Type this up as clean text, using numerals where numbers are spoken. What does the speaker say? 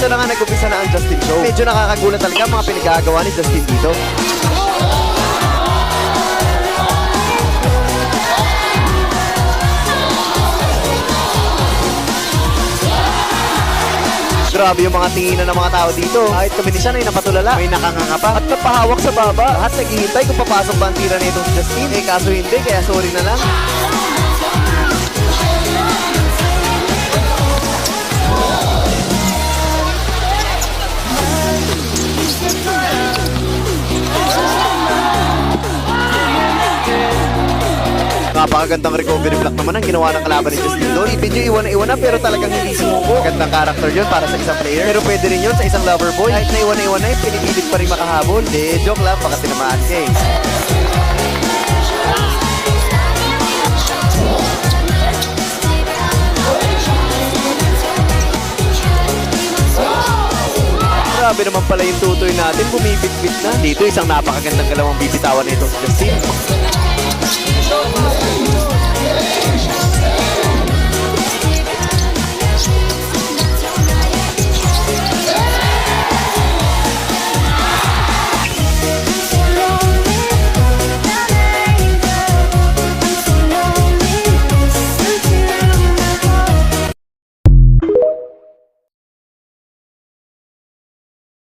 na nga nag-umpisa na ang Justin Show. Medyo nakakagulat talaga mga pinagagawa ni Justin dito. Grabe yung mga tinginan ng mga tao dito. Kahit kami ay napatulala, may nakanganga pa at napahawak sa baba. Lahat naghihintay kung papasok ba ang tira na itong Justin. Eh kaso hindi, kaya sorry na lang. Napakagandang recovery block naman ang ginawa ng kalaban ni Justin doon. Medyo iwan na pero talagang hindi sumuko. Gandang character yun para sa isang player. Pero pwede rin yun sa isang lover boy. Kahit na iwan na pinipilit pa rin makahabol. De, joke lang, baka tinamaan ka eh. Grabe naman pala yung tutoy natin, bumibit-bit na. Dito isang napakagandang galawang bibitawan nito si Justin.